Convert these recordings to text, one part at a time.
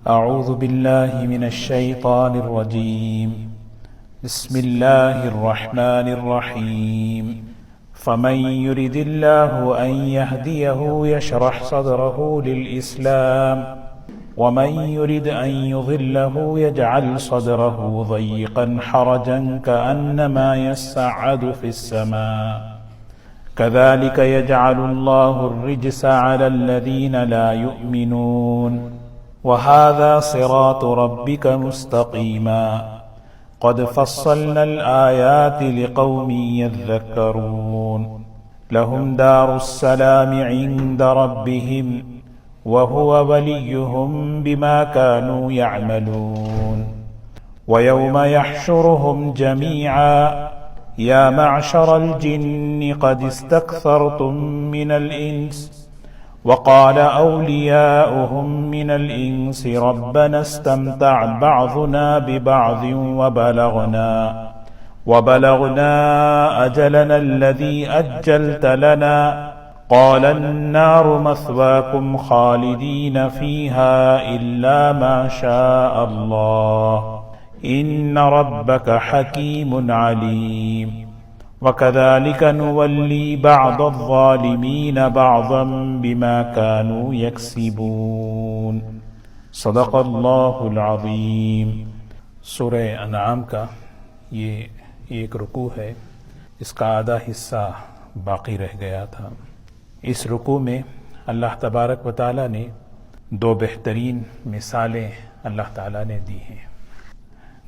أعوذ بالله من الشيطان الرجيم بسم الله الرحمن الرحيم فمن يرد الله أن يهديه يشرح صدره للإسلام ومن يرد أن يضله يجعل صدره ضيقا حرجا كأنما يصعد في السماء كذلك يجعل الله الرجس على الذين لا يؤمنون وهذا صراط ربك مستقيما قد فصلنا الآيات لقوم يذكرون لهم دار السلام عند ربهم وهو وليهم بما كانوا يعملون ويوم يحشرهم جميعا يا معشر الجن قد استكثرتم من الإنس وقال أولياؤهم من الإنس ربنا استمتع بعضنا ببعض وبلغنا أجلنا الذي أجلت لنا قال النار مثواكم خالدين فيها إلا ما شاء الله إن ربك حكيم عليم وكذلك نولي بعض الظالمين بعضا بما كانوا يكسبون صدق اللہ العظیم۔ سورہ انعام کا یہ ایک رکوع ہے، اس کا آدھا حصہ باقی رہ گیا تھا۔ اس رکوع میں اللہ تبارک و تعالیٰ نے دو بہترین مثالیں اللہ تعالیٰ نے دی ہیں۔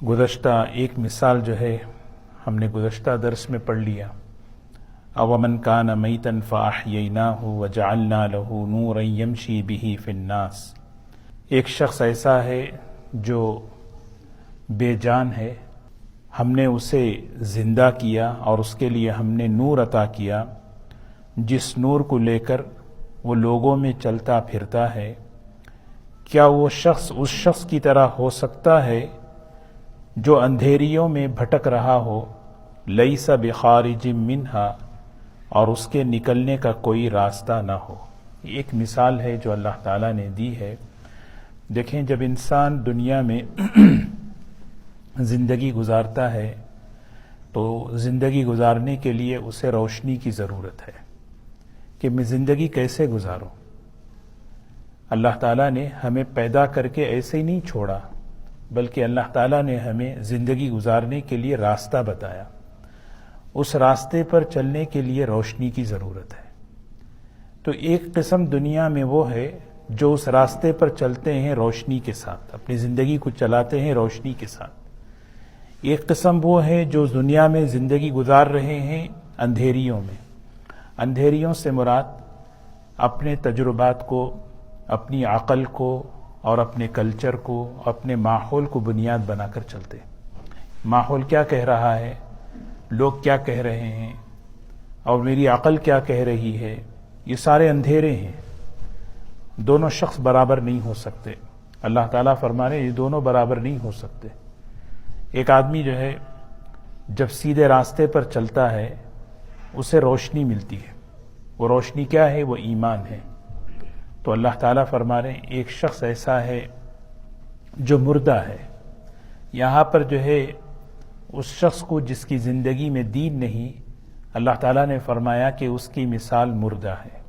گزشتہ ایک مثال جو ہے ہم نے گزشتہ درس میں پڑھ لیا، اومن کان میتا فاحییناہ وجعلنا له نورا یمشی بہ فی الناس۔ ایک شخص ایسا ہے جو بے جان ہے، ہم نے اسے زندہ کیا اور اس کے لیے ہم نے نور عطا کیا، جس نور کو لے کر وہ لوگوں میں چلتا پھرتا ہے۔ کیا وہ شخص اس شخص کی طرح ہو سکتا ہے جو اندھیریوں میں بھٹک رہا ہو، لیس بخارج منہا، اور اس کے نکلنے کا کوئی راستہ نہ ہو؟ ایک مثال ہے جو اللہ تعالیٰ نے دی ہے۔ دیکھیں، جب انسان دنیا میں زندگی گزارتا ہے تو زندگی گزارنے کے لیے اسے روشنی کی ضرورت ہے کہ میں زندگی کیسے گزاروں۔ اللہ تعالیٰ نے ہمیں پیدا کر کے ایسے ہی نہیں چھوڑا، بلکہ اللہ تعالیٰ نے ہمیں زندگی گزارنے کے لیے راستہ بتایا۔ اس راستے پر چلنے کے لیے روشنی کی ضرورت ہے۔ تو ایک قسم دنیا میں وہ ہے جو اس راستے پر چلتے ہیں روشنی کے ساتھ، اپنی زندگی کو چلاتے ہیں روشنی کے ساتھ۔ ایک قسم وہ ہے جو دنیا میں زندگی گزار رہے ہیں اندھیریوں میں۔ اندھیریوں سے مراد اپنے تجربات کو، اپنی عقل کو اور اپنے کلچر کو، اپنے ماحول کو بنیاد بنا کر چلتے۔ ماحول کیا کہہ رہا ہے، لوگ کیا کہہ رہے ہیں، اور میری عقل کیا کہہ رہی ہے، یہ سارے اندھیرے ہیں۔ دونوں شخص برابر نہیں ہو سکتے۔ اللہ تعالیٰ فرما رہے ہیں یہ دونوں برابر نہیں ہو سکتے۔ ایک آدمی جو ہے جب سیدھے راستے پر چلتا ہے اسے روشنی ملتی ہے۔ وہ روشنی کیا ہے؟ وہ ایمان ہے۔ تو اللہ تعالیٰ فرما رہے ہیں ایک شخص ایسا ہے جو مردہ ہے۔ یہاں پر جو ہے اس شخص کو جس کی زندگی میں دین نہیں، اللہ تعالیٰ نے فرمایا کہ اس کی مثال مردہ ہے۔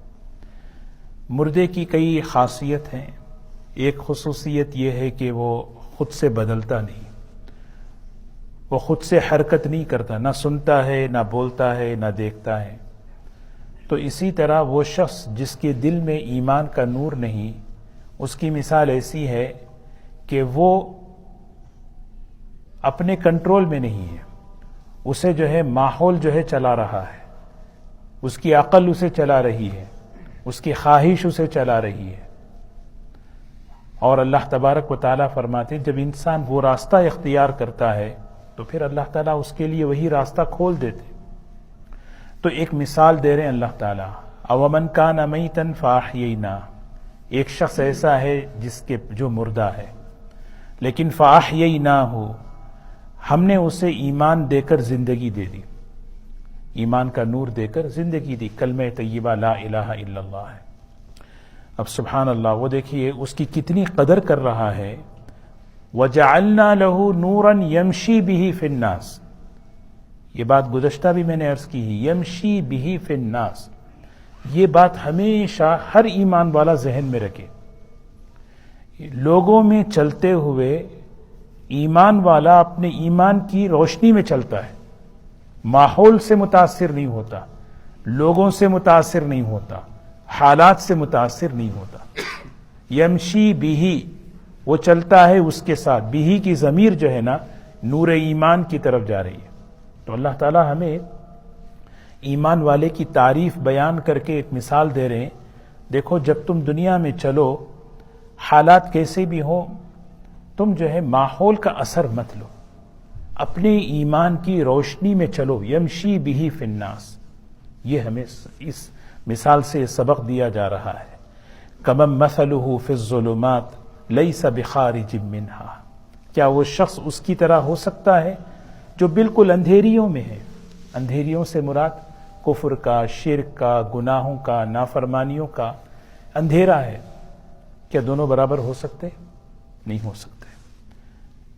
مردے کی کئی خاصیت ہیں۔ ایک خصوصیت یہ ہے کہ وہ خود سے بدلتا نہیں، وہ خود سے حرکت نہیں کرتا، نہ سنتا ہے، نہ بولتا ہے، نہ دیکھتا ہے۔ تو اسی طرح وہ شخص جس کے دل میں ایمان کا نور نہیں، اس کی مثال ایسی ہے کہ وہ اپنے کنٹرول میں نہیں ہے، اسے جو ہے ماحول جو ہے چلا رہا ہے، اس کی عقل اسے چلا رہی ہے، اس کی خواہش اسے چلا رہی ہے۔ اور اللہ تبارک و تعالیٰ فرماتے ہیں جب انسان وہ راستہ اختیار کرتا ہے تو پھر اللہ تعالیٰ اس کے لیے وہی راستہ کھول دیتے۔ تو ایک مثال دے رہے ہیں اللہ تعالیٰ، اومن کان میتا فاحییناہ، ایک شخص ایسا ہے جو مردہ ہے، لیکن فاحییناہ، ہم نے اسے ایمان دے کر زندگی دے دی، ایمان کا نور دے کر زندگی دی، کلمہ طیبہ لا الہ الا اللہ ہے۔ اب سبحان اللہ، وہ دیکھیے اس کی کتنی قدر کر رہا ہے. وَجَعَلْنَا لَهُ نُورًا يَمْشِي بِهِ فِي النَّاسِ. یہ بات گزشتہ بھی میں نے عرض کی ہے، یمشی بِهِ فِي النَّاسِ. یہ بات ہمیشہ ہر ایمان والا ذہن میں رکھے. لوگوں میں چلتے ہوئے ایمان والا اپنے ایمان کی روشنی میں چلتا ہے، ماحول سے متاثر نہیں ہوتا، لوگوں سے متاثر نہیں ہوتا، حالات سے متاثر نہیں ہوتا. یمشی بِهِ، وہ چلتا ہے اس کے ساتھ. بِهِ کی ضمیر جو ہے نا نور ایمان کی طرف جا رہی ہے. تو اللہ تعالی ہمیں ایمان والے کی تعریف بیان کر کے ایک مثال دے رہے ہیں. دیکھو جب تم دنیا میں چلو، حالات کیسے بھی ہوں، تم جو ہے ماحول کا اثر مت لو، اپنے ایمان کی روشنی میں چلو. یمشی بِهِ فِي النَّاسِ. یہ ہمیں اس مثال سے سبق دیا جا رہا ہے. کَمَن مَثَلُهُ فِي الظُّلُمَاتِ لَيْسَ بِخَارِجٍ مِّنْهَا. کیا وہ شخص اس کی طرح ہو سکتا ہے جو بالکل اندھیریوں میں ہے؟ اندھیریوں سے مراد کفر کا، شرک کا، گناہوں کا، نافرمانیوں کا اندھیرا ہے. کیا دونوں برابر ہو سکتے؟ نہیں ہو سکتے.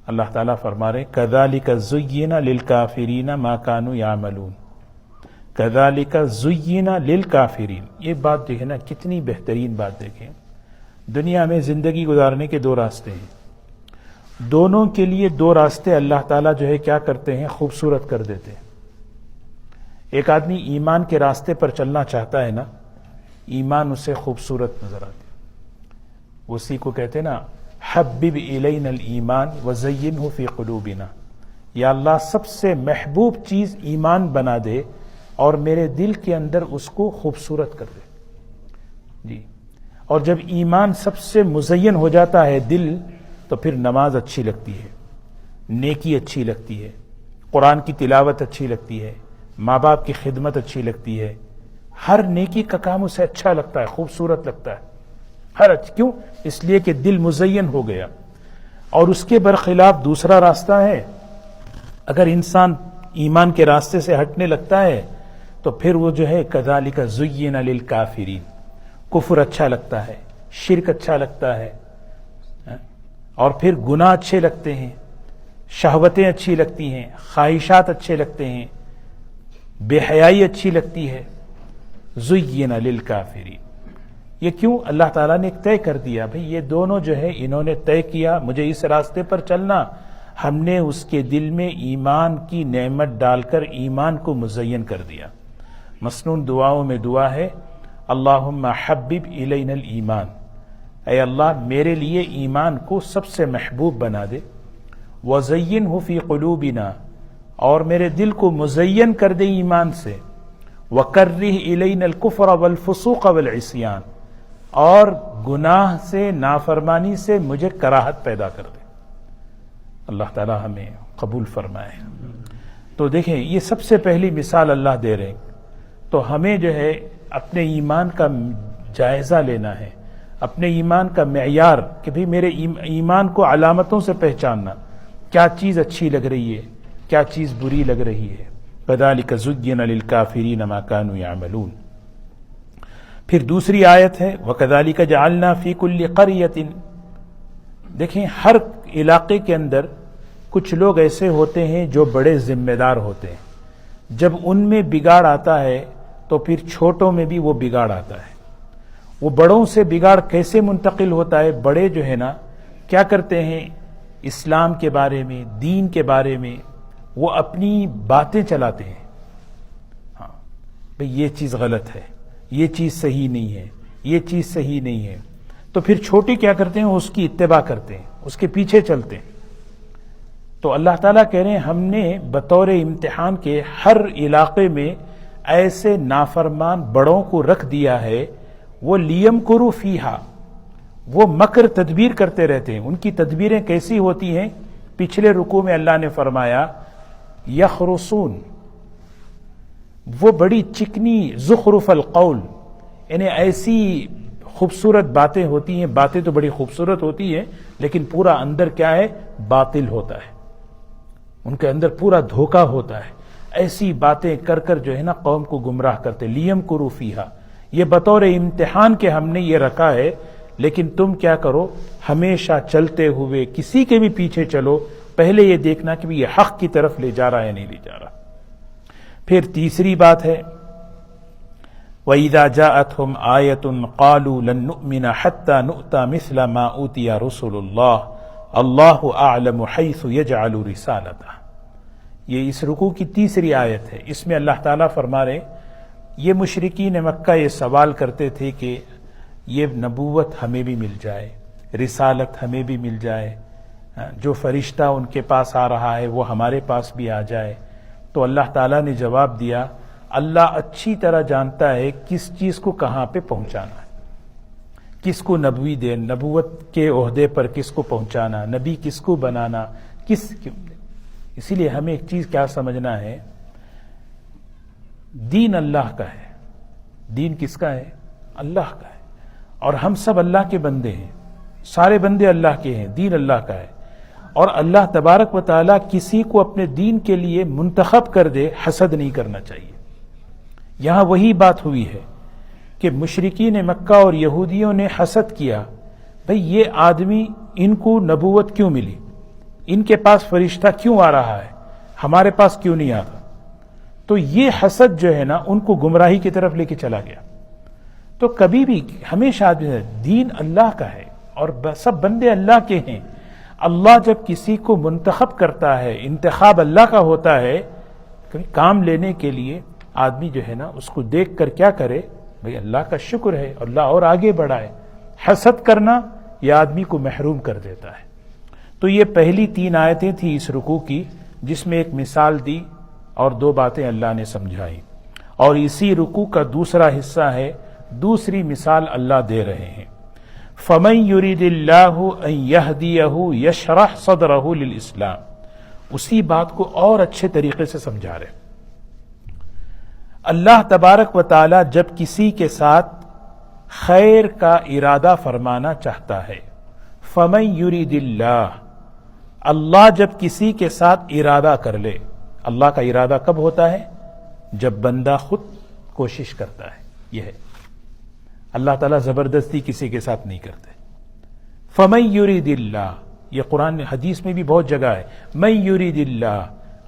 اللہ تعالیٰ فرما رہے كَذَلِكَ زُيِّنَ لِلْكَافِرِينَ مَا كَانُوا يَعْمَلُونَ. كَذَلِكَ زُيِّنَ لِلْكَافِرِينَ. یہ بات جو ہے نا کتنی بہترین بات. دیکھیں دنیا میں زندگی گزارنے کے دو راستے ہیں. دونوں کے لیے دو راستے اللہ تعالیٰ جو ہے کیا کرتے ہیں، خوبصورت کر دیتے ہیں. ایک آدمی ایمان کے راستے پر چلنا چاہتا ہے نا، ایمان اسے خوبصورت نظر آتی ہے. اسی کو کہتے ہیں نا حبب الینا الایمان وزینہ فی قلوبنا. یا اللہ سب سے محبوب چیز ایمان بنا دے اور میرے دل کے اندر اس کو خوبصورت کر دے. جی، اور جب ایمان سب سے مزین ہو جاتا ہے دل، تو پھر نماز اچھی لگتی ہے، نیکی اچھی لگتی ہے، قرآن کی تلاوت اچھی لگتی ہے، ماں باپ کی خدمت اچھی لگتی ہے. ہر نیکی کا کام اسے اچھا لگتا ہے، خوبصورت لگتا ہے. کیوں؟ اس لیے کہ دل مزین ہو گیا. اور اس کے برخلاف دوسرا راستہ ہے، اگر انسان ایمان کے راستے سے ہٹنے لگتا ہے تو پھر وہ جو ہے کذالک زین للکافرین. کفر اچھا لگتا ہے، شرک اچھا لگتا ہے، اور پھر گناہ اچھے لگتے ہیں، شہوتیں اچھی لگتی ہیں، خواہشات اچھے لگتے ہیں، بے حیائی اچھی لگتی ہے. زین للکافرین. یہ کیوں؟ اللہ تعالیٰ نے ایک طے کر دیا، بھئی یہ دونوں جو ہے انہوں نے طے کیا مجھے اس راستے پر چلنا، ہم نے اس کے دل میں ایمان کی نعمت ڈال کر ایمان کو مزین کر دیا. مسنون دعاؤں میں دعا ہے اللہم حبب الینا الایمان. اے اللہ میرے لیے ایمان کو سب سے محبوب بنا دے. وزینہ فی قلوبنا، اور میرے دل کو مزین کر دے ایمان سے. وکرہ الینا الکفر والفسوق والعصیان، اور گناہ سے، نافرمانی سے مجھے کراہت پیدا کر دے. اللہ تعالی ہمیں قبول فرمائے. تو دیکھیں یہ سب سے پہلی مثال اللہ دے رہے ہیں. تو ہمیں جو ہے اپنے ایمان کا جائزہ لینا ہے، اپنے ایمان کا معیار کہ بھئی میرے ایمان کو علامتوں سے پہچاننا، کیا چیز اچھی لگ رہی ہے، کیا چیز بری لگ رہی ہے. كَذَلِكَ زُيِّنَ لِلْكَافِرِينَ مَا كَانُوا يَعْمَلُونَ. پھر دوسری آیت ہے وَكَذَلِكَ جَعَلْنَا فِي كُلِّ قَرْيَةٍ. دیکھیں ہر علاقے کے اندر کچھ لوگ ایسے ہوتے ہیں جو بڑے ذمہ دار ہوتے ہیں. جب ان میں بگاڑ آتا ہے تو پھر چھوٹوں میں بھی وہ بگاڑ آتا ہے. وہ بڑوں سے بگاڑ کیسے منتقل ہوتا ہے؟ بڑے جو ہے نا کیا کرتے ہیں، اسلام کے بارے میں، دین کے بارے میں وہ اپنی باتیں چلاتے ہیں. ہاں بھئی یہ چیز غلط ہے، یہ چیز صحیح نہیں ہے، یہ چیز صحیح نہیں ہے. تو پھر چھوٹے کیا کرتے ہیں، اس کی اتباع کرتے ہیں، اس کے پیچھے چلتے ہیں. تو اللہ تعالیٰ کہہ رہے ہیں ہم نے بطور امتحان کے ہر علاقے میں ایسے نافرمان بڑوں کو رکھ دیا ہے. وہ لیمکروا فیہا، وہ مکر تدبیر کرتے رہتے ہیں. ان کی تدبیریں کیسی ہوتی ہیں؟ پچھلے رکوع میں اللہ نے فرمایا یخرسون، وہ بڑی چکنی زخرف القول، یعنی ایسی خوبصورت باتیں ہوتی ہیں. باتیں تو بڑی خوبصورت ہوتی ہیں لیکن پورا اندر کیا ہے، باطل ہوتا ہے. ان کے اندر پورا دھوکہ ہوتا ہے. ایسی باتیں کر کر جو ہے نا قوم کو گمراہ کرتے. لیمکروا فیہا، یہ بطور امتحان کے ہم نے یہ رکھا ہے، لیکن تم کیا کرو، ہمیشہ چلتے ہوئے کسی کے بھی پیچھے چلو، پہلے یہ دیکھنا کہ یہ حق کی طرف لے جا رہا ہے یا نہیں لے جا رہا۔ پھر تیسری بات ہے وَإِذَا جَاءَتْهُمْ آيَةٌ قَالُوا لَن نُؤْمِنَ حَتَّى نُؤْتَى مِثْلَ مَا أُوتِيَ رُسُلُ اللَّهِ اللَّهُ أَعْلَمُ حَيْثُ يَجْعَلُ رِسَالَتَهُ۔ یہ اس رکوع کی تیسری آیت ہے۔ اس میں اللہ تعالیٰ فرما رہے یہ مشرکین مکہ یہ سوال کرتے تھے کہ یہ نبوت ہمیں بھی مل جائے، رسالت ہمیں بھی مل جائے، جو فرشتہ ان کے پاس آ رہا ہے وہ ہمارے پاس بھی آ جائے۔ تو اللہ تعالیٰ نے جواب دیا اللہ اچھی طرح جانتا ہے کس چیز کو کہاں پہ پہنچانا ہے، کس کو نبوی دے، نبوت کے عہدے پر کس کو پہنچانا، نبی کس کو بنانا، اسی لیے ہمیں ایک چیز کیا سمجھنا ہے، دین اللہ کا ہے۔ دین کس کا ہے؟ اللہ کا ہے، اور ہم سب اللہ کے بندے ہیں، سارے بندے اللہ کے ہیں، دین اللہ کا ہے۔ اور اللہ تبارک و تعالیٰ کسی کو اپنے دین کے لیے منتخب کر دے، حسد نہیں کرنا چاہیے۔ یہاں وہی بات ہوئی ہے کہ مشرکین مکہ اور یہودیوں نے حسد کیا، بھئی یہ آدمی ان کو نبوت کیوں ملی، ان کے پاس فرشتہ کیوں آ رہا ہے، ہمارے پاس کیوں نہیں آتا؟ تو یہ حسد جو ہے نا ان کو گمراہی کی طرف لے کے چلا گیا۔ تو کبھی بھی ہمیشہ دین اللہ کا ہے اور سب بندے اللہ کے ہیں۔ اللہ جب کسی کو منتخب کرتا ہے، انتخاب اللہ کا ہوتا ہے، کام لینے کے لیے آدمی جو ہے نا اس کو دیکھ کر کیا کرے، بھئی اللہ کا شکر ہے، اللہ اور آگے بڑھائے۔ حسد کرنا یہ آدمی کو محروم کر دیتا ہے۔ تو یہ پہلی 3 آیتیں تھیں اس رکوع کی، جس میں ایک مثال دی اور 2 باتیں اللہ نے سمجھائی، اور اسی رکوع کا دوسرا حصہ ہے، دوسری مثال اللہ دے رہے ہیں فَمَن يُرِدِ اللَّهُ أَن يَهْدِيَهُ يَشْرَحْ صَدْرَهُ لِلْإِسْلَامِ۔ اسی بات کو اور اچھے طریقے سے سمجھا رہے۔ اللہ تبارک و تعالی جب کسی کے ساتھ خیر کا ارادہ فرمانا چاہتا ہے، فَمَن يُرِدِ اللَّهُ، اللہ جب کسی کے ساتھ ارادہ کر لے، اللہ کا ارادہ کب ہوتا ہے؟ جب بندہ خود کوشش کرتا ہے۔ یہ ہے اللہ تعالیٰ زبردستی کسی کے ساتھ نہیں کرتے۔ فَمَن يُرِدِ اللَّهُ، یہ قرآن حدیث میں بھی بہت جگہ ہے، مَن يُرِدِ اللَّهُ،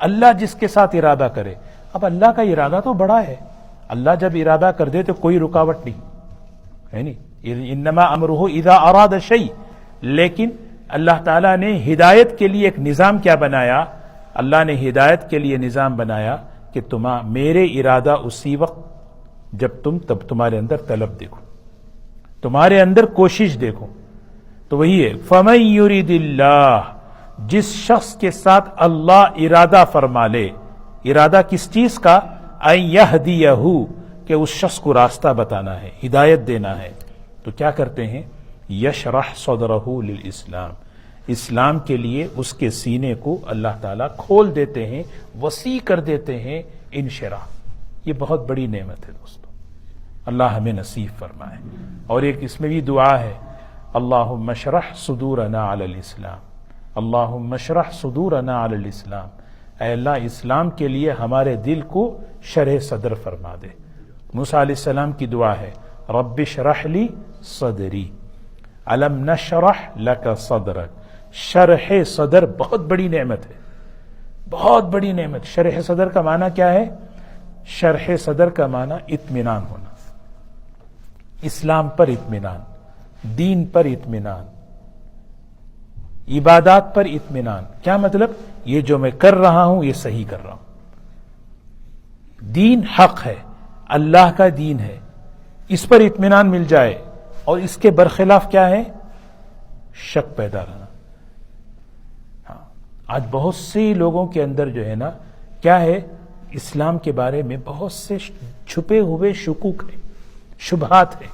اللہ جس کے ساتھ ارادہ کرے۔ اب اللہ کا ارادہ تو بڑا ہے، اللہ جب ارادہ کر دے تو کوئی رکاوٹ نہیں ہے، نہیں انما امرہ اذا اراد شیء۔ لیکن اللہ تعالیٰ نے ہدایت کے لیے ایک نظام کیا بنایا؟ اللہ نے ہدایت کے لیے نظام بنایا کہ میرے ارادہ اسی وقت جب تب تمہارے اندر طلب دیکھو، تمہارے اندر کوشش دیکھو۔ تو وہی ہے فَمَن يُرِدِ اللَّهُ، جس شخص کے ساتھ اللہ ارادہ فرما لے، ارادہ کس چیز کا؟ أَن يَهْدِيَهُ، کہ اس شخص کو راستہ بتانا ہے، ہدایت دینا ہے، تو کیا کرتے ہیں؟ یشرح صدرہ للاسلام، اسلام کے لیے اس کے سینے کو اللہ تعالیٰ کھول دیتے ہیں، وسیع کر دیتے ہیں، انشراح۔ یہ بہت بڑی نعمت ہے دوستو، اللہ ہمیں نصیب فرمائے۔ اور ایک اس میں بھی دعا ہے، اللہم اشرح صدورنا علی الاسلام، اللہم اشرح صدورنا علی الاسلام، اے اللہ اسلام کے لیے ہمارے دل کو شرح صدر فرما دے۔ موسیٰ علیہ السلام کی دعا ہے رب اشرح لی صدری الم نشرح لک صدرک۔ شرح صدر بہت بڑی نعمت ہے، بہت بڑی نعمت۔ شرح صدر کا معنی کیا ہے؟ شرح صدر کا معنی اطمینان ہونا، اسلام پر اطمینان، دین پر اطمینان، عبادات پر اطمینان۔ کیا مطلب؟ یہ جو میں کر رہا ہوں یہ صحیح کر رہا ہوں، دین حق ہے، اللہ کا دین ہے، اس پر اطمینان مل جائے۔ اور اس کے برخلاف کیا ہے؟ شک پیدا رہنا۔ ہاں، آج بہت سے لوگوں کے اندر جو ہے نا کیا ہے، اسلام کے بارے میں بہت سے چھپے ہوئے شکوک ہیں، شبہات ہیں۔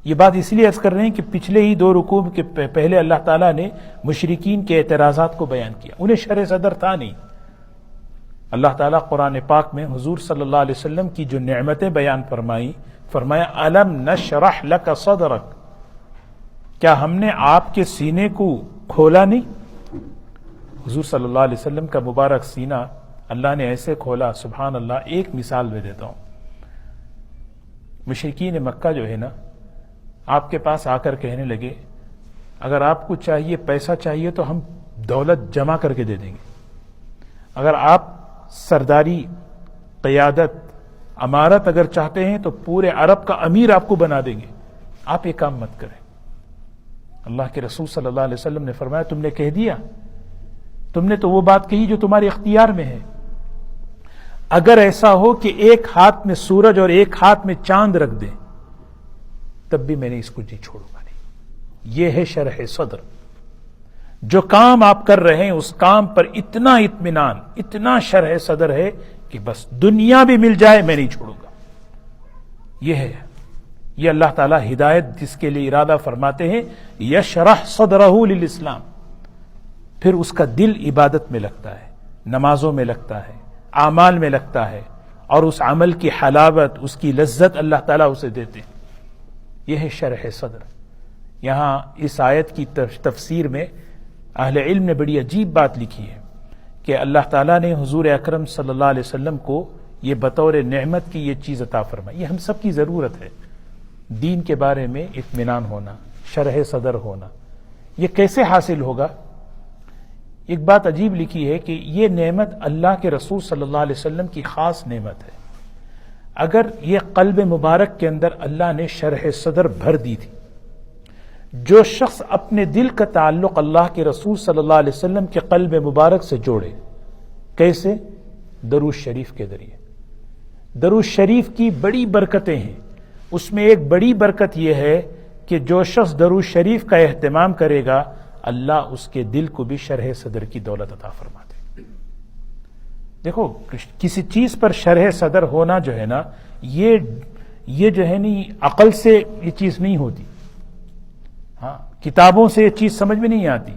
یہ بات اس لیے عرض کر رہے ہیں کہ پچھلے ہی 2 رکوع کے پہلے اللہ تعالیٰ نے مشرکین کے اعتراضات کو بیان کیا، انہیں شرح صدر تھا نہیں۔ اللہ تعالیٰ قرآن پاک میں حضور صلی اللہ علیہ وسلم کی جو نعمتیں بیان فرمائی، فرمایا الم نشرح لک صدرک، کیا ہم نے آپ کے سینے کو کھولا نہیں؟ حضور صلی اللہ علیہ وسلم کا مبارک سینہ اللہ نے ایسے کھولا، سبحان اللہ۔ ایک مثال میں دیتا ہوں، مشرکین مکہ جو ہے نا آپ کے پاس آ کر کہنے لگے اگر آپ کو چاہیے پیسہ چاہیے تو ہم دولت جمع کر کے دے دیں گے، اگر آپ سرداری قیادت امارت اگر چاہتے ہیں تو پورے عرب کا امیر آپ کو بنا دیں گے، آپ یہ کام مت کریں۔ اللہ کے رسول صلی اللہ علیہ وسلم نے فرمایا تم نے کہہ دیا، تم نے تو وہ بات کہی جو تمہارے اختیار میں ہے، اگر ایسا ہو کہ ایک ہاتھ میں سورج اور ایک ہاتھ میں چاند رکھ دیں تب بھی میں نے اس کو نہیں چھوڑوں گا نہیں۔ یہ ہے شرح صدر، جو کام آپ کر رہے ہیں اس کام پر اتنا اطمینان، اتنا شرح صدر ہے کہ بس دنیا بھی مل جائے میں نہیں چھوڑوں گا۔ یہ ہے، یہ اللہ تعالیٰ ہدایت جس کے لیے ارادہ فرماتے ہیں یشرح صدرہ للاسلام، پھر اس کا دل عبادت میں لگتا ہے، نمازوں میں لگتا ہے، اعمال میں لگتا ہے، اور اس عمل کی حلاوت، اس کی لذت اللہ تعالیٰ اسے دیتے ہیں۔ یہ ہے شرح صدر۔ یہاں اس آیت کی تفسیر میں اہل علم نے بڑی عجیب بات لکھی ہے کہ اللہ تعالیٰ نے حضور اکرم صلی اللہ علیہ وسلم کو یہ بطور نعمت کی یہ چیز عطا فرمائی۔ یہ ہم سب کی ضرورت ہے، دین کے بارے میں اطمینان ہونا، شرح صدر ہونا۔ یہ کیسے حاصل ہوگا؟ ایک بات عجیب لکھی ہے کہ یہ نعمت اللہ کے رسول صلی اللہ علیہ وسلم کی خاص نعمت ہے۔ اگر یہ قلب مبارک کے اندر اللہ نے شرح صدر بھر دی تھی، جو شخص اپنے دل کا تعلق اللہ کے رسول صلی اللہ علیہ وسلم کے قلب مبارک سے جوڑے، کیسے؟ درود شریف کے ذریعے۔ درود شریف کی بڑی برکتیں ہیں، اس میں ایک بڑی برکت یہ ہے کہ جو شخص درود شریف کا اہتمام کرے گا اللہ اس کے دل کو بھی شرح صدر کی دولت عطا فرماتے۔ دیکھو کسی چیز پر شرح صدر ہونا جو ہے نا یہ جو ہے نہیں عقل سے یہ چیز نہیں ہوتی، ہاں کتابوں سے یہ چیز سمجھ میں نہیں آتی۔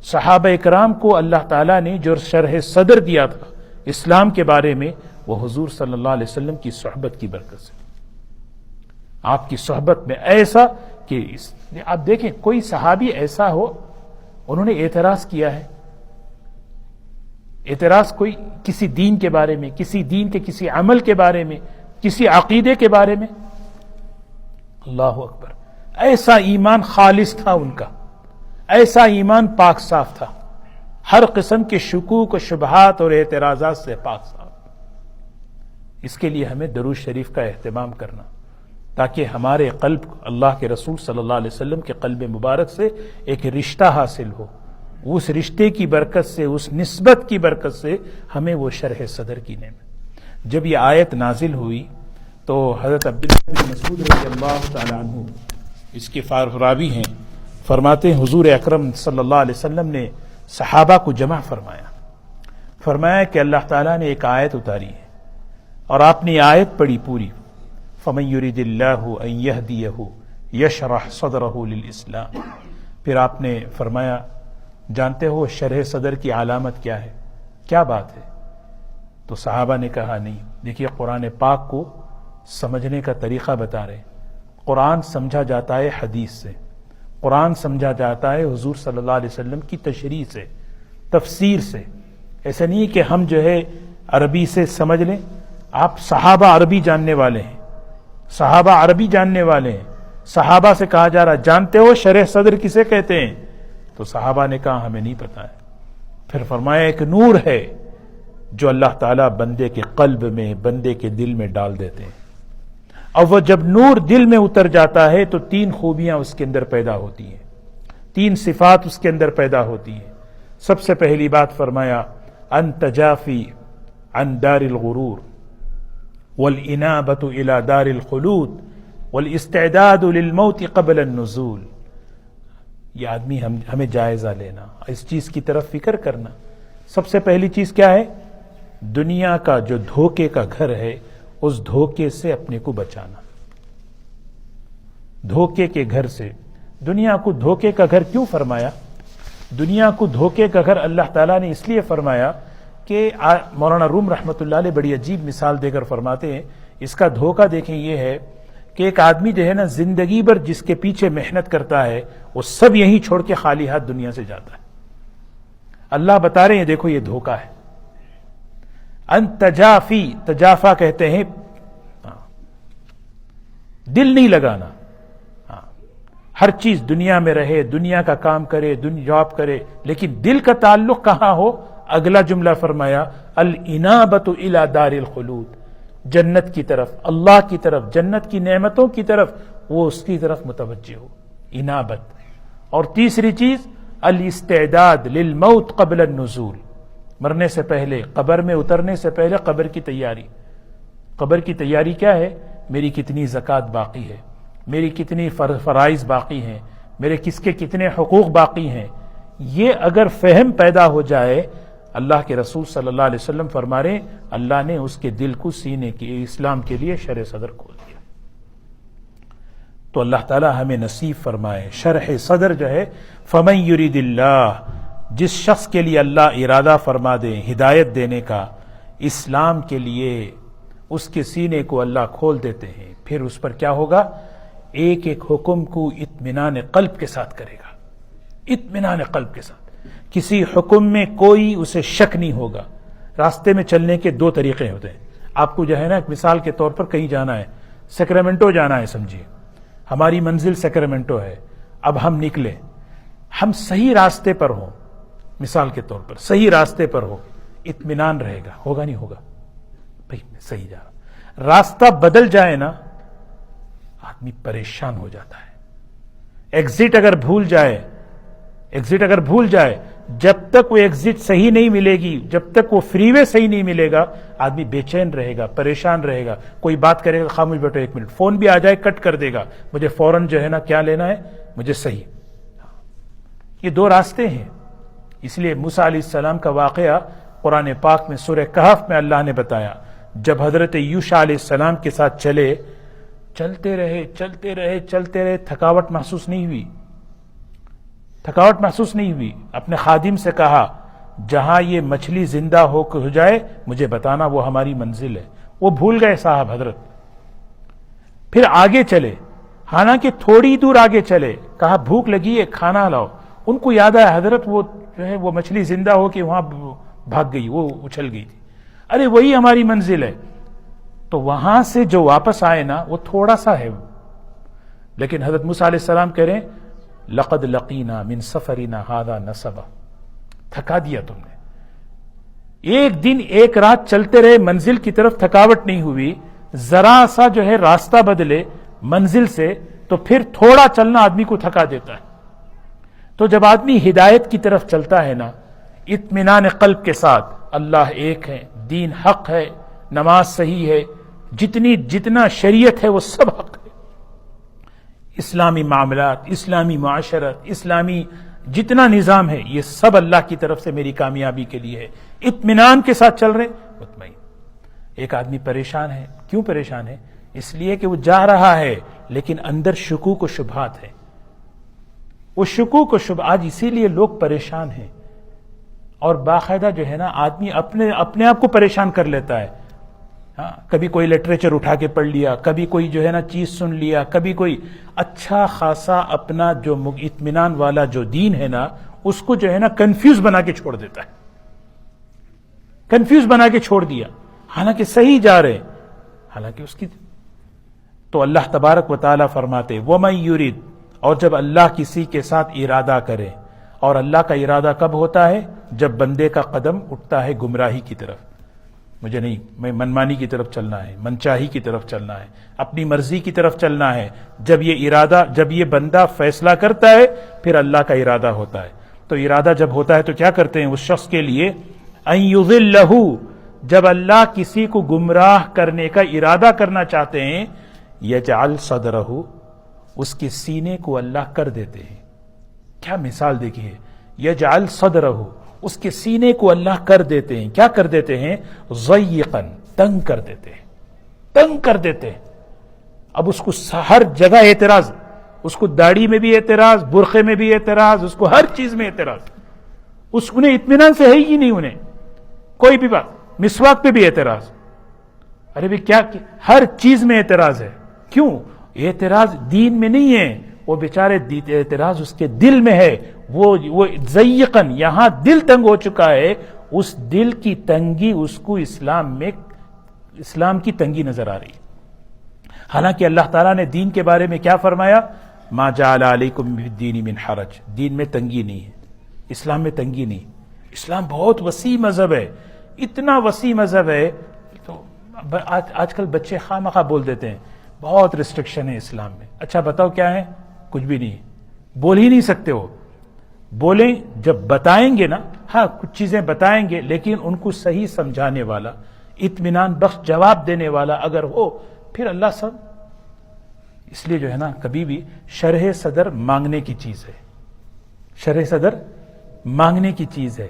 صحابہ اکرام کو اللہ تعالیٰ نے جو شرح صدر دیا تھا اسلام کے بارے میں وہ حضور صلی اللہ علیہ وسلم کی صحبت کی برکت سے، آپ کی صحبت میں ایسا کہ آپ دیکھیں کوئی صحابی ایسا ہو انہوں نے اعتراض کیا ہے، اعتراض کوئی کسی دین کے بارے میں، کسی دین کے کسی عمل کے بارے میں، کسی عقیدے کے بارے میں، اللہ اکبر، ایسا ایمان خالص تھا ان کا، ایسا ایمان پاک صاف تھا، ہر قسم کے شکوک و شبہات اور اعتراضات سے پاک صاف۔ اس کے لیے ہمیں درود شریف کا اہتمام کرنا تاکہ ہمارے قلب اللہ کے رسول صلی اللہ علیہ وسلم کے قلب مبارک سے ایک رشتہ حاصل ہو، اس رشتے کی برکت سے، اس نسبت کی برکت سے ہمیں وہ شرح صدر کی نعمت۔ جب یہ آیت نازل ہوئی تو حضرت عبداللہ بن مسعود رضی اللہ تعالیٰ عنہ اس کے راوی ہیں، فرماتے ہیں حضور اکرم صلی اللہ علیہ وسلم نے صحابہ کو جمع فرمایا کہ اللہ تعالیٰ نے ایک آیت اتاری ہے اور آپ نے یہ آیت پڑھی پوری، فَمَن يُرِدِ اللَّهُ أَن يَهْدِيَهُ يَشْرَحْ صَدْرَهُ لِلْإِسْلَامِ۔ پھر آپ نے فرمایا جانتے ہو شرح صدر کی علامت کیا ہے؟ کیا بات ہے؟ تو صحابہ نے کہا نہیں، دیکھیے قرآن پاک کو سمجھنے کا طریقہ بتا رہے۔ قرآن سمجھا جاتا ہے حدیث سے، قرآن سمجھا جاتا ہے حضور صلی اللہ علیہ وسلم کی تشریح سے، تفسیر سے۔ ایسا نہیں کہ ہم جو ہے عربی سے سمجھ لیں، آپ صحابہ عربی جاننے والے ہیں، صحابہ عربی جاننے والے ہیں، صحابہ سے کہا جا رہا جانتے ہو شرح صدر کسے کہتے ہیں؟ تو صحابہ نے کہا ہمیں نہیں پتا ہے۔ پھر فرمایا ایک نور ہے جو اللہ تعالیٰ بندے کے قلب میں، بندے کے دل میں ڈال دیتے ہیں، اور وہ جب نور دل میں اتر جاتا ہے تو 3 خوبیاں اس کے اندر پیدا ہوتی ہیں، 3 صفات اس کے اندر پیدا ہوتی ہیں۔ سب سے پہلی بات فرمایا ان تجافی عن دار الغرور والانابۃ الى دار الخلود والاستعداد للموت قبل النزول۔ یہ آدمی ہمیں جائزہ لینا، اس چیز کی طرف فکر کرنا۔ سب سے پہلی چیز کیا ہے؟ دنیا کا جو دھوکے کا گھر ہے اس دھوکے سے اپنے کو بچانا، دھوکے کے گھر سے۔ دنیا کو دھوکے کا گھر کیوں فرمایا؟ دنیا کو دھوکے کا گھر اللہ تعالیٰ نے اس لیے فرمایا کہ مولانا روم رحمۃ اللہ علیہ بڑی عجیب مثال دے کر فرماتے ہیں، اس کا دھوکہ دیکھیں یہ ہے کہ ایک آدمی جو ہے نا زندگی بھر جس کے پیچھے محنت کرتا ہے وہ سب یہیں چھوڑ کے خالی ہاتھ دنیا سے جاتا ہے۔ اللہ بتا رہے ہیں دیکھو یہ دھوکہ ہے۔ ان تجافی، تجافا کہتے ہیں دل نہیں لگانا. ہر چیز دنیا میں رہے, دنیا کا کام کرے, جاب کرے, لیکن دل کا تعلق کہاں ہو؟ اگلا جملہ فرمایا الانابۃ الی دار الخلود, جنت کی طرف, اللہ کی طرف, جنت کی نعمتوں کی طرف, وہ اس کی طرف متوجہ ہو, انابت. اور تیسری چیز الاستعداد للموت قبل النزول, مرنے سے پہلے, قبر میں اترنے سے پہلے قبر کی تیاری. قبر کی تیاری کیا ہے؟ میری کتنی زکوٰۃ باقی ہے, میری کتنی فرائض باقی ہیں, میرے کس کے کتنے حقوق باقی ہیں. یہ اگر فہم پیدا ہو جائے, اللہ کے رسول صلی اللہ علیہ وسلم فرما رہے اللہ نے اس کے دل کو سینے کی اسلام کے لیے شرح صدر کھول دیا. تو اللہ تعالی ہمیں نصیب فرمائے شرح صدر جو ہے. فمن یرید اللہ, جس شخص کے لیے اللہ ارادہ فرما دے ہدایت دینے کا, اسلام کے لیے اس کے سینے کو اللہ کھول دیتے ہیں. پھر اس پر کیا ہوگا؟ ایک ایک حکم کو اطمینان قلب کے ساتھ کرے گا, اطمینان قلب کے ساتھ. کسی حکم میں کوئی اسے شک نہیں ہوگا. راستے میں چلنے کے دو طریقے ہوتے ہیں. آپ کو جو ہے نا, ایک مثال کے طور پر کہیں جانا ہے, سیکرامنٹو جانا ہے, سمجھیے ہماری منزل سیکرامنٹو ہے, اب ہم نکلے, ہم صحیح راستے پر ہوں, مثال کے طور پر صحیح راستے پر ہو, اطمینان رہے گا. ہوگا نہیں ہوگا؟ بھائی میں صحیح جا رہا. راستہ بدل جائے نا, آدمی پریشان ہو جاتا ہے. ایگزٹ اگر بھول جائے, جب تک وہ ایگزٹ صحیح نہیں ملے گی, جب تک وہ فری وے صحیح نہیں ملے گا, آدمی بے چین رہے گا, پریشان رہے گا. کوئی بات کرے گا, خاموش بیٹھو 1 منٹ, فون بھی آ جائے کٹ کر دے گا, مجھے فوراً جو ہے نا کیا لینا ہے, مجھے صحیح. یہ دو راستے ہیں. اس لیے موسیٰ علیہ السلام کا واقعہ قرآن پاک میں سورہ کہف میں اللہ نے بتایا. جب حضرت یوشع علیہ السلام کے ساتھ چلتے رہے, تھکاوٹ محسوس نہیں ہوئی. اپنے خادم سے کہا جہاں یہ مچھلی زندہ ہو جائے مجھے بتانا, وہ ہماری منزل ہے. وہ بھول گئے صاحب حضرت. پھر آگے چلے, حالانکہ تھوڑی دور آگے چلے, کہا بھوک لگی ہے کھانا لاؤ. ان کو یاد آیا حضرت وہ جو ہے وہ مچھلی زندہ ہو کے وہاں بھاگ گئی, وہ اچھل گئی تھی. ارے وہی ہماری منزل ہے. تو وہاں سے جو واپس آئے نا, وہ تھوڑا سا ہے, لیکن حضرت موسیٰ علیہ السلام کہہ رہے ہیں لقد لقینا من سفرنا ھذا نصبا, تھکا دیا تم نے. ایک دن ایک رات چلتے رہے, منزل کی طرف تھکاوٹ نہیں ہوئی, ذرا سا جو ہے راستہ بدلے منزل سے, تو پھر تھوڑا چلنا آدمی کو تھکا دیتا ہے. تو جب آدمی ہدایت کی طرف چلتا ہے نا, اطمینان قلب کے ساتھ, اللہ ایک ہے, دین حق ہے, نماز صحیح ہے, جتنا شریعت ہے وہ سب حق ہے, اسلامی معاملات, اسلامی معاشرت, اسلامی جتنا نظام ہے یہ سب اللہ کی طرف سے میری کامیابی کے لیے ہے. اطمینان کے ساتھ چل رہے, مطمئن. ایک آدمی پریشان ہے. کیوں پریشان ہے؟ اس لیے کہ وہ جا رہا ہے لیکن اندر شکوک و شبہات ہے. وہ شکوک و شبہات, آج اسی لیے لوگ پریشان ہیں. اور باقاعدہ جو ہے نا آدمی اپنے آپ کو پریشان کر لیتا ہے. ہاں, کبھی کوئی لٹریچر اٹھا کے پڑھ لیا, کبھی کوئی جو ہے نا چیز سن لیا, کبھی کوئی اچھا خاصا اپنا جو اطمینان والا جو دین ہے نا, اس کو جو ہے نا کنفیوز بنا کے چھوڑ دیتا ہے. کنفیوز بنا کے چھوڑ دیا, حالانکہ صحیح جا رہے, حالانکہ اس کی. تو اللہ تبارک و تعالیٰ فرماتے وَمَن يُرِدْ, اور جب اللہ کسی کے ساتھ ارادہ کرے, اور اللہ کا ارادہ کب ہوتا ہے؟ جب بندے کا قدم اٹھتا ہے گمراہی کی طرف. مجھے نہیں, میں منمانی کی طرف چلنا ہے, منچاہی کی طرف چلنا ہے, اپنی مرضی کی طرف چلنا ہے. جب یہ بندہ فیصلہ کرتا ہے پھر اللہ کا ارادہ ہوتا ہے. تو ارادہ جب ہوتا ہے تو کیا کرتے ہیں اس شخص کے لیے؟ ان یضلہ, جب اللہ کسی کو گمراہ کرنے کا ارادہ کرنا چاہتے ہیں, یجعل صدرہ, اس کے سینے کو اللہ کر دیتے ہیں. کیا مثال دیکھیے, یجعل صدرہ, اس کے سینے کو اللہ کر دیتے ہیں. کیا کر دیتے ہیں؟ ضیقاً, تنگ کر دیتے ہیں, تنگ کر دیتے ہیں. اب اس کو ہر جگہ اعتراض, اس کو داڑھی میں بھی اعتراض, برقعے میں بھی اعتراض, اس کو ہر چیز میں اعتراض. انہیں اطمینان سے ہے ہی نہیں, انہیں کوئی بھی بات, مسواک پہ بھی اعتراض. ارے بھی کیا, ہر چیز میں اعتراض ہے. کیوں؟ اعتراض دین میں نہیں ہے, وہ بیچارے اعتراض اس کے دل میں ہے. وہ ضیقاً, یہاں دل تنگ ہو چکا ہے. اس دل کی تنگی اس کو اسلام کی تنگی نظر آ رہی ہے. حالانکہ اللہ تعالیٰ نے دین کے بارے میں کیا فرمایا؟ ما جعل علیکم فی الدین من حرج، دین میں تنگی نہیں ہے، اسلام میں تنگی نہیں. اسلام بہت وسیع مذہب ہے، اتنا وسیع مذہب ہے. تو آج کل بچے خواہ مخواہ بول دیتے ہیں بہت ریسٹرکشن ہے اسلام میں. اچھا بتاؤ کیا ہے؟ کچھ بھی نہیں ہے، بول ہی نہیں سکتے ہو. بولیں جب بتائیں گے نا، ہاں کچھ چیزیں بتائیں گے، لیکن ان کو صحیح سمجھانے والا، اطمینان بخش جواب دینے والا اگر ہو پھر اللہ سب. اس لیے جو ہے نا کبھی بھی شرح صدر مانگنے کی چیز ہے، شرح صدر مانگنے کی چیز ہے.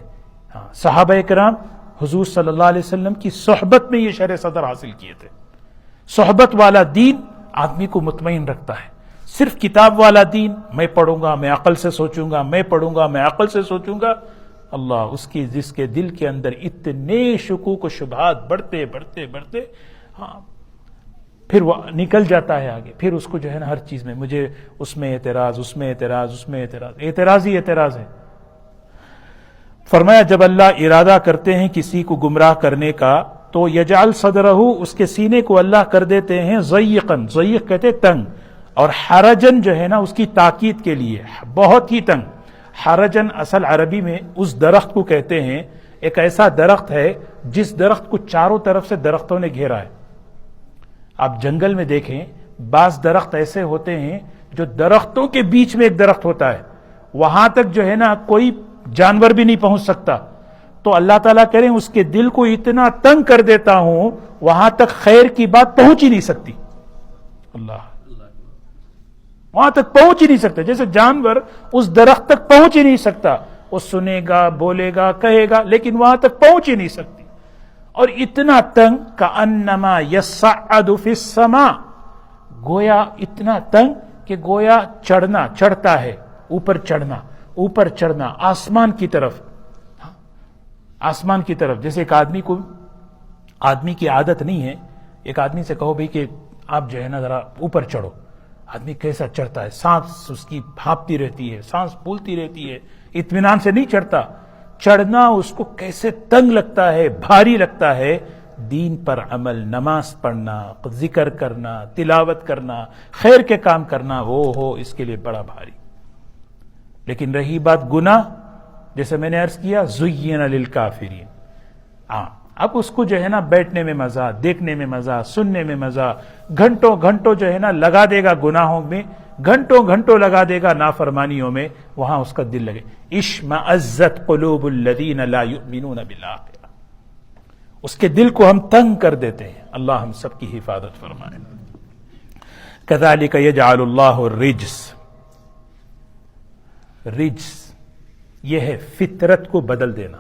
ہاں صحابہ کرام حضور صلی اللہ علیہ وسلم کی صحبت میں یہ شرح صدر حاصل کیے تھے. صحبت والا دین آدمی کو مطمئن رکھتا ہے. صرف کتاب والا دین، میں پڑھوں گا میں عقل سے سوچوں گا، میں پڑھوں گا میں عقل سے سوچوں گا، اللہ اس کی جس کے دل کے اندر اتنے شکوک و شبہات بڑھتے بڑھتے بڑھتے ہاں پھر وہ نکل جاتا ہے آگے. پھر اس کو جو ہے نا ہر چیز میں مجھے اس میں اعتراض، اس میں اعتراض، اس میں اعتراض، اعتراض ہی اعتراض ہے. فرمایا جب اللہ ارادہ کرتے ہیں کسی کو گمراہ کرنے کا تو یجعل صدرہ، اس کے سینے کو اللہ کر دیتے ہیں ضیقاً، ضیق کہتے تنگ، اور حرجن جو ہے نا اس کی تاکید کے لیے بہت ہی تنگ. حرجن اصل عربی میں اس درخت کو کہتے ہیں، ایک ایسا درخت ہے جس درخت کو چاروں طرف سے درختوں نے گھیرا ہے. آپ جنگل میں دیکھیں بعض درخت ایسے ہوتے ہیں جو درختوں کے بیچ میں ایک درخت ہوتا ہے، وہاں تک جو ہے نا کوئی جانور بھی نہیں پہنچ سکتا. تو اللہ تعالیٰ کریں اس کے دل کو اتنا تنگ کر دیتا ہوں وہاں تک خیر کی بات پہنچ ہی نہیں سکتی. اللہ وہاں تک پہنچ ہی نہیں سکتا. جیسے جانور اس درخت تک پہنچ ہی نہیں سکتا، وہ سنے گا، بولے گا، کہے گا، لیکن وہاں تک پہنچ ہی نہیں سکتی. اور اتنا تنگ کأنما یصعد فی السماء، گویا اتنا تنگ کہ گویا چڑھتا ہے، اوپر چڑھنا آسمان کی طرف. آسمان کی طرف. جیسے ایک آدمی کی عادت نہیں ہے، ایک آدمی سے کہو بھئی کہ آپ جو ہے نا ذرا اوپر چڑھو، آدمی کیسا چڑھتا ہے، سانس اس کی بھاپتی رہتی ہے، سانس پھولتی رہتی ہے، اطمینان سے نہیں چڑھتا. چڑھنا اس کو کیسے تنگ لگتا ہے، بھاری لگتا ہے. دین پر عمل، نماز پڑھنا، ذکر کرنا، تلاوت کرنا، خیر کے کام کرنا، وہ ہو اس کے لیے بڑا بھاری. لیکن رہی بات گناہ، جیسے میں نے عرض کیا زین للکافرین، اب اس کو جو ہے نا بیٹھنے میں مزہ، دیکھنے میں مزہ، سننے میں مزہ، گھنٹوں جو ہے نا لگا دے گا گناہوں میں، گھنٹوں لگا دے گا نافرمانیوں میں، وہاں اس کا دل لگے. اشمئزت قلوب الذین لا یؤمنون بالآخرہ، اس کے دل کو ہم تنگ کر دیتے ہیں. اللہ ہم سب کی حفاظت فرمائے. کذالک یجعل اللہ الرجس، رجس یہ ہے فطرت کو بدل دینا.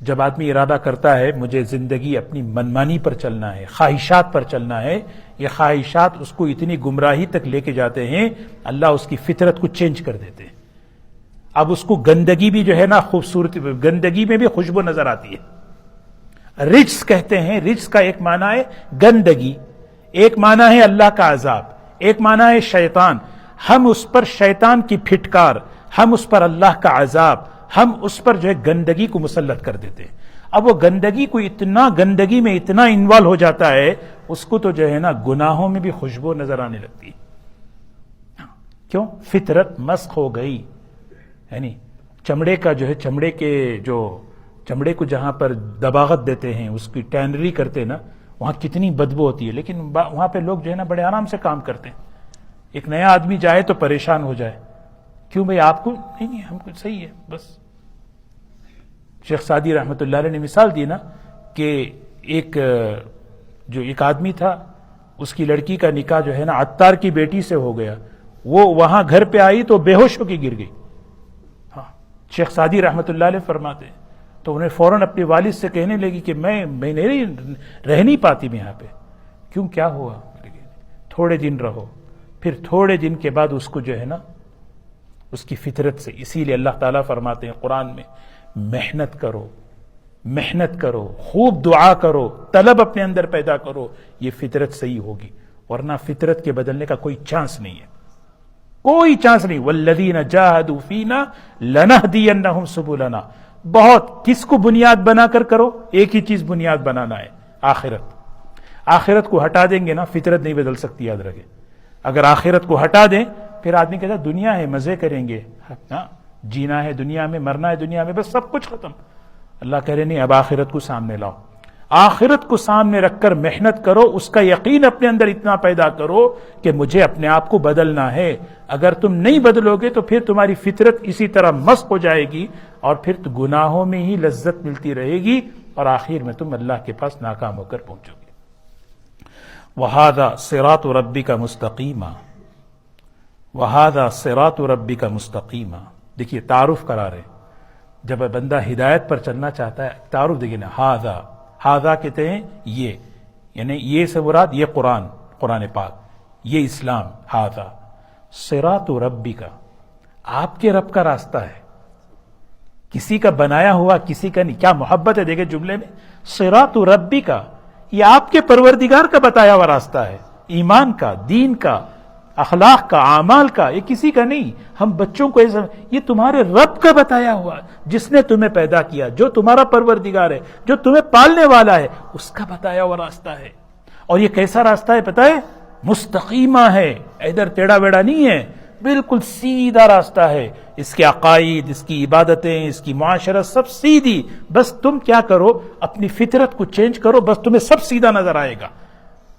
جب آدمی ارادہ کرتا ہے مجھے زندگی اپنی منمانی پر چلنا ہے، خواہشات پر چلنا ہے، یہ خواہشات اس کو اتنی گمراہی تک لے کے جاتے ہیں اللہ اس کی فطرت کو چینج کر دیتے ہیں. اب اس کو گندگی بھی جو ہے نا خوبصورتی، گندگی میں بھی خوشبو نظر آتی ہے. رجس کہتے ہیں، رجس کا ایک معنی ہے گندگی، ایک معنی ہے اللہ کا عذاب، ایک معنی ہے شیطان. ہم اس پر شیطان کی پھٹکار، ہم اس پر اللہ کا عذاب، ہم اس پر جو ہے گندگی کو مسلط کر دیتے ہیں. اب وہ گندگی کو گندگی میں اتنا انوالو ہو جاتا ہے اس کو تو جو ہے نا گناہوں میں بھی خوشبو نظر آنے لگتی. کیوں؟ فطرت مسخ ہو گئی. یعنی چمڑے کا جو ہے چمڑے کو جہاں پر دباغت دیتے ہیں، اس کی ٹینری کرتے نا، وہاں کتنی بدبو ہوتی ہے، لیکن وہاں پہ لوگ جو ہے نا بڑے آرام سے کام کرتے ہیں. ایک نیا آدمی جائے تو پریشان ہو جائے، کیوں بھئی آپ کو نہیں ہم کو صحیح ہے بس. شیخ سعدی رحمۃ اللہ علیہ نے مثال دی نا کہ ایک آدمی تھا، اس کی لڑکی کا نکاح جو ہے نا عطار کی بیٹی سے ہو گیا، وہ وہاں گھر پہ آئی تو بے ہوش ہو کے گر گئی. ہاں شیخ سعدی رحمۃ اللہ علیہ فرماتے ہیں تو انہیں فوراً اپنے والد سے کہنے لگی کہ میں نہیں رہ نہیں پاتی میں یہاں پہ. کیوں، کیا ہوا؟ تھوڑے دن رہو. پھر تھوڑے دن کے بعد اس کو جو ہے نا اس کی فطرت سے، اسی لیے اللہ تعالیٰ فرماتے ہیں قرآن میں محنت کرو، خوب دعا کرو، طلب اپنے اندر پیدا کرو، یہ فطرت صحیح ہوگی. ورنہ فطرت کے بدلنے کا کوئی چانس نہیں ہے، کوئی چانس نہیں. والذین جاہدوا فینا لنہدینہم سبلنا. بہت کس کو بنیاد بنا کر کرو؟ ایک ہی چیز بنیاد بنانا ہے، آخرت. آخرت کو ہٹا دیں گے نا، فطرت نہیں بدل سکتی، یاد رکھیں. اگر آخرت کو ہٹا دیں پھر آدمی کہتا ہے دنیا ہے، مزے کریں گے، جینا ہے دنیا میں، مرنا ہے دنیا میں، بس سب کچھ ختم. اللہ کہہ رہے نہیں، اب آخرت کو سامنے لاؤ. آخرت کو سامنے رکھ کر محنت کرو، اس کا یقین اپنے اندر اتنا پیدا کرو کہ مجھے اپنے آپ کو بدلنا ہے. اگر تم نہیں بدلو گے تو پھر تمہاری فطرت اسی طرح مسخ ہو جائے گی اور پھر گناہوں میں ہی لذت ملتی رہے گی اور آخر میں تم اللہ کے پاس ناکام ہو کر پہنچو گے. وَهَذَا صِرَاطُ رَبِّكَ مُسْتَقِيمًا، وَهَذَا صِرَاطُ رَبِّكَ مُسْتَقِيمًا. دیکھیے تعارف کرا رہے، جب بندہ ہدایت پر چلنا چاہتا ہے تعارف دیکھیے نا، ہاذا، ہاذا کہتے ہیں یہ، یعنی یہ سے مراد یہ قرآن پاک، یہ اسلام. ہاذا صراط ربک، آپ کے رب کا راستہ ہے، کسی کا بنایا ہوا، کسی کا نہیں. کیا محبت ہے دیکھیں جملے میں، صراط ربک، یہ آپ کے پروردگار کا بتایا ہوا راستہ ہے، ایمان کا، دین کا، اخلاق کا، اعمال کا، یہ کسی کا نہیں. ہم بچوں کو یہ تمہارے رب کا بتایا ہوا، جس نے تمہیں پیدا کیا، جو تمہارا پروردگار ہے، جو تمہیں پالنے والا ہے، اس کا بتایا ہوا راستہ ہے. اور یہ کیسا راستہ ہے پتہ ہے؟ مستقیمہ ہے، ادھر ٹیڑھا ویڑھا نہیں ہے، بالکل سیدھا راستہ ہے. اس کے عقائد، اس کی عبادتیں، اس کی معاشرت سب سیدھی. بس تم کیا کرو، اپنی فطرت کو چینج کرو، بس تمہیں سب سیدھا نظر آئے گا.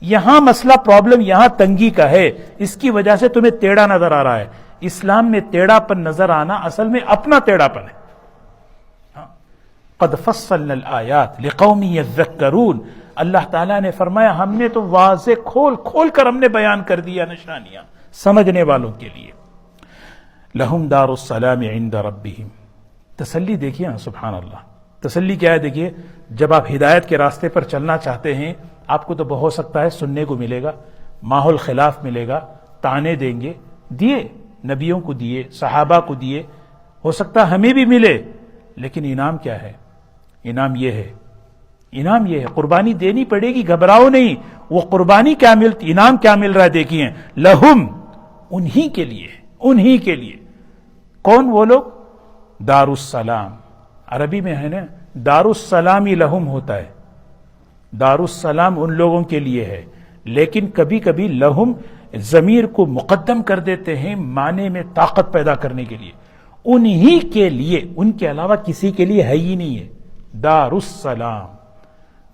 یہاں مسئلہ پرابلم یہاں تنگی کا ہے، اس کی وجہ سے تمہیں ٹیڑھا نظر آ رہا ہے. اسلام میں ٹیڑھا پن نظر آنا اصل میں اپنا ٹیڑھا پن ہے. قد فصلنا الآیات لقوم یذکرون، اللہ تعالیٰ نے فرمایا ہم نے تو واضح کھول کھول کر ہم نے بیان کر دیا نشانیاں سمجھنے والوں کے لیے. لہم دار السلام عند ربہم، تسلی دیکھیے نا، سبحان اللہ. تسلی کیا ہے دیکھیے، جب آپ ہدایت کے راستے پر چلنا چاہتے ہیں آپ کو تو ہو سکتا ہے سننے کو ملے گا، ماحول خلاف ملے گا، تانے دیں گے، دیے نبیوں کو دیے، صحابہ کو دیے، ہو سکتا ہے ہمیں بھی ملے، لیکن انعام کیا ہے؟ انعام یہ ہے، انعام یہ ہے، قربانی دینی پڑے گی، گھبراؤ نہیں. وہ قربانی کیا ملتی، انعام کیا مل رہا ہے دیکھیے، لہم، انہی کے لیے، انہی کے لیے. کون وہ لوگ؟ دار السلام، عربی میں ہے نا دار السلام ہی لہم ہوتا ہے، دار السلام ان لوگوں کے لیے ہے. لیکن کبھی کبھی لہم ضمیر کو مقدم کر دیتے ہیں معنی میں طاقت پیدا کرنے کے لیے. انہی کے لیے، ان کے علاوہ کسی کے لیے ہے ہی نہیں ہے. دار السلام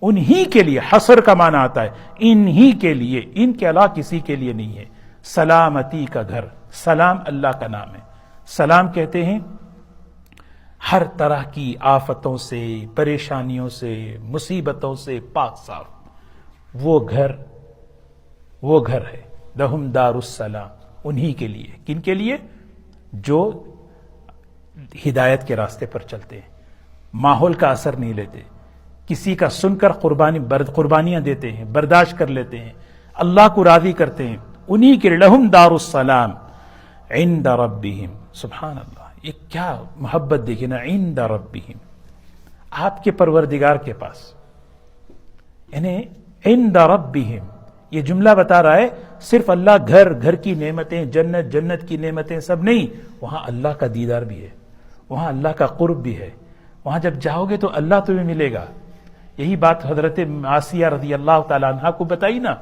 انہی کے لیے، حصر کا معنی آتا ہے، انہی کے لیے، ان کے علاوہ کسی کے لیے نہیں ہے. سلامتی کا گھر، سلام اللہ کا نام ہے. سلام کہتے ہیں ہر طرح کی آفتوں سے، پریشانیوں سے، مصیبتوں سے پاک صاف. وہ گھر ہے. لہم دار السلام، انہی کے لیے. کن کے لیے؟ جو ہدایت کے راستے پر چلتے ہیں، ماحول کا اثر نہیں لیتے، کسی کا سن کر قربانیاں دیتے ہیں، برداشت کر لیتے ہیں، اللہ کو راضی کرتے ہیں. انہی کے لہم دار السلام عند ربہم. سبحان اللہ، یہ کیا محبت دیکھیں نا، عند ربہم، آپ کے پروردگار کے پاس، یعنی عند ربہم. یہ جملہ بتا رہا ہے صرف اللہ، گھر کی نعمتیں، جنت کی نعمتیں سب نہیں، وہاں اللہ کا دیدار بھی ہے، وہاں اللہ کا قرب بھی ہے. وہاں جب جاؤ گے تو اللہ تمہیں ملے گا. یہی بات حضرت آسیہ رضی اللہ تعالیٰ عنہ کو بتائی نا،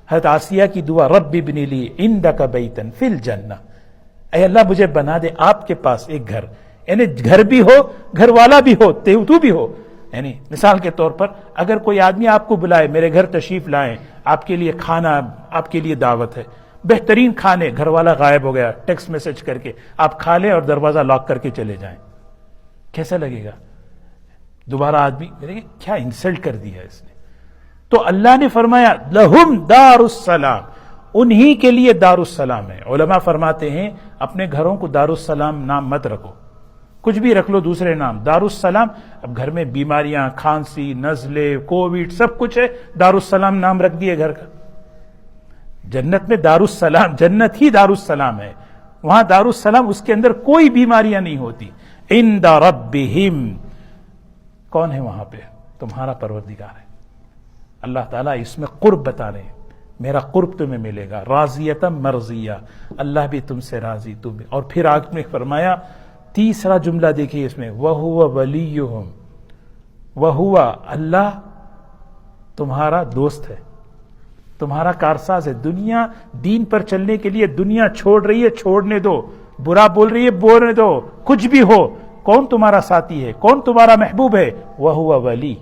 حضرت آسیہ کی دعا، رب ابن لی عندک بیتا فی الجنہ، اے اللہ مجھے بنا دے آپ کے پاس ایک گھر، یعنی گھر بھی ہو، گھر والا بھی ہو، تو بھی ہو. یعنی مثال کے طور پر اگر کوئی آدمی آپ کو بلائے، میرے گھر تشریف لائیں، آپ کے لیے کھانا، آپ کے لیے دعوت ہے، بہترین کھانے، گھر والا غائب ہو گیا، ٹیکسٹ میسج کر کے آپ کھا لیں اور دروازہ لاک کر کے چلے جائیں، کیسا لگے گا؟ دوبارہ آدمی کیا انسلٹ کر دیا اس نے. تو اللہ نے فرمایا لہم دار السلام، انہی کے لیے دار السلام ہے. علماء فرماتے ہیں اپنے گھروں کو دار السلام نام مت رکھو، کچھ بھی رکھ لو دوسرے نام. دار السلام، اب گھر میں بیماریاں، کھانسی، نزلے، کووڈ سب کچھ ہے، دار السلام نام رکھ دیے گھر کا. جنت میں دار السلام، جنت ہی دار السلام ہے، وہاں دار السلام، اس کے اندر کوئی بیماریاں نہیں ہوتی. عند ربہم، کون ہے وہاں پہ؟ تمہارا پروردگار ہے. اللہ تعالیٰ اس میں قرب بتا رہے ہیں، میرا قرب تمہیں ملے گا. راضیۃ مرضیہ، اللہ بھی تم سے راضی، تم بھی. اور پھر آگے میں فرمایا تیسرا جملہ دیکھیے اس میں، وَهُوَ وَلِيُّهُمْ، وَهُوَ، اللہ تمہارا دوست ہے. تمہارا کارساز ہے. دنیا دین پر چلنے کے لیے دنیا چھوڑ رہی ہے, چھوڑنے دو. برا بول رہی ہے, بولنے دو. کچھ بھی ہو, کون تمہارا ساتھی ہے, کون تمہارا محبوب ہے؟ وَهُوَ ولی,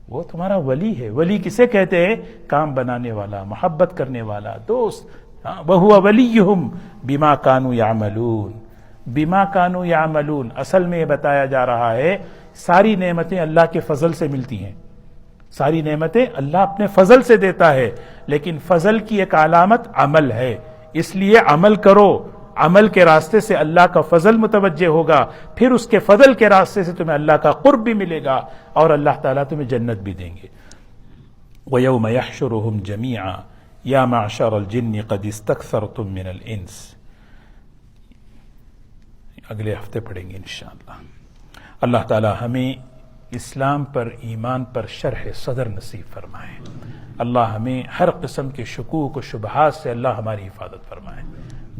وہ تمہارا ولی ہے. ولی کسے کہتے ہیں؟ کام بنانے والا, محبت کرنے والا, دوست. وَهُوَ وَلِيُّهُمْ بِمَا كَانُوا يَعْمَلُونَ. بِمَا كَانُوا يَعْمَلُونَ, اصل میں یہ بتایا جا رہا ہے ساری نعمتیں اللہ کے فضل سے ملتی ہیں. ساری نعمتیں اللہ اپنے فضل سے دیتا ہے, لیکن فضل کی ایک علامت عمل ہے. اس لیے عمل کرو, عمل کے راستے سے اللہ کا فضل متوجہ ہوگا, پھر اس کے فضل کے راستے سے تمہیں اللہ کا قرب بھی ملے گا اور اللہ تعالیٰ تمہیں جنت بھی دیں گے. وَيَوْمَ يَحْشُرُهُمْ جَمِيعًا يَا مَعْشَرَ الْجِنِّ قَدِ اسْتَكْثَرْتُم مِّنَ الْإِنسِ. اگلے ہفتے پڑھیں گے انشاءاللہ. اللہ تعالیٰ ہمیں اسلام پر, ایمان پر شرح صدر نصیب فرمائے. اللہ ہمیں ہر قسم کے شکوک و شبہات سے اللہ ہماری حفاظت فرمائے.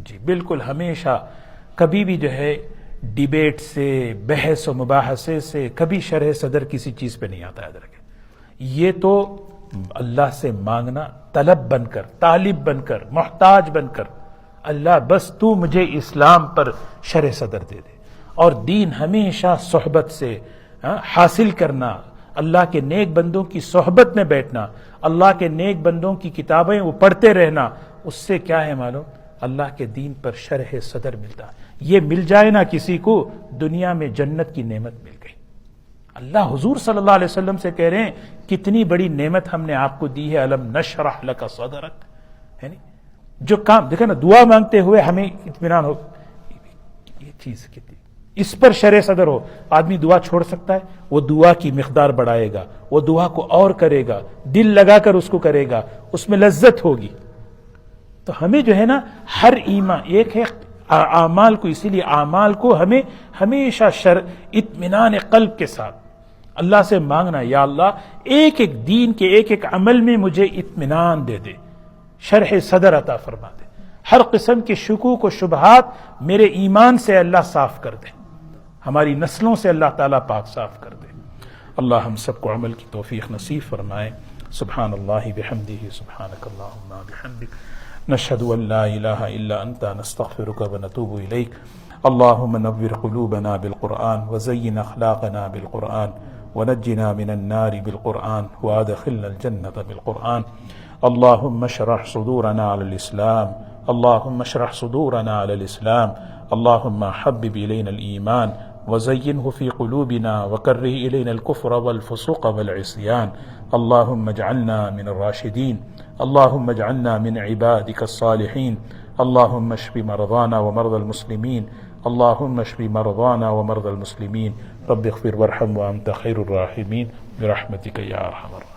جی بالکل, ہمیشہ کبھی بھی جو ہے ڈیبیٹ سے, بحث و مباحثے سے کبھی شرح صدر کسی چیز پہ نہیں آتا. یاد رکھیں, یہ تو اللہ سے مانگنا, طلب بن کر, طالب بن کر, محتاج بن کر, اللہ بس تو مجھے اسلام پر شرح صدر دے دے. اور دین ہمیشہ صحبت سے حاصل کرنا, اللہ کے نیک بندوں کی صحبت میں بیٹھنا, اللہ کے نیک بندوں کی کتابیں وہ پڑھتے رہنا, اس سے کیا ہے معلوم؟ اللہ کے دین پر شرح صدر ملتا. یہ مل جائے نا کسی کو, دنیا میں جنت کی نعمت مل گئی. اللہ حضور صلی اللہ علیہ وسلم سے کہہ رہے ہیں کتنی بڑی نعمت ہم نے آپ کو دی ہے, الم نشرح لک صدرک. ہے نہیں, جو کام دیکھیں نا, دعا مانگتے ہوئے ہمیں اطمینان ہو, یہ چیز کتنی, اس پر شرح صدر ہو. آدمی دعا چھوڑ سکتا ہے؟ وہ دعا کی مقدار بڑھائے گا, وہ دعا کو اور کرے گا, دل لگا کر اس کو کرے گا, اس میں لذت ہوگی. تو ہمیں جو ہے نا ہر ایمان ایک ہے اعمال کو, اسی لیے اعمال کو ہمیں ہمیشہ اطمینان قلب کے ساتھ اللہ سے مانگنا, یا اللہ ایک ایک دین کے ایک ایک عمل میں مجھے اطمینان دے دے, شرح صدر عطا فرما دے. ہر قسم کے شکوک و شبہات میرے ایمان سے اللہ صاف کر دے, ہماری نسلوں سے اللہ تعالیٰ پاک صاف کر دے. اللہ ہم سب کو عمل کی توفیق نصیب فرمائے. سبحان اللہ بحمدہ, سبحانک اللہم بحمدک, نشہد ان لا الہ الا انت, نستغفرک ونتوب الیک. اللہم نور قلوبنا بالقرآن وزین اخلاقنا بالقرآن ونجنا من النار بالقرآن وادخلنا الجنة بالقرآن. اللہم اشرح صدورنا علی الاسلام, اللہم اشرح صدورنا علی الاسلام. اللہم حبب الینا الایمان وزینہ فی قلوبنا وکرہ الینا الکفر والفسوق والعصیان. اللہم اجعلنا من الراشدین, اللہم اجعلنا من عبادک الصالحین. اللہم اشف مرضانا ومرضى المسلمین, اللہم اشف مرضانا ومرضى المسلمین. رب اغفر وارحم وانت خیر الراحمین برحمتک یا ارحم الراحمین.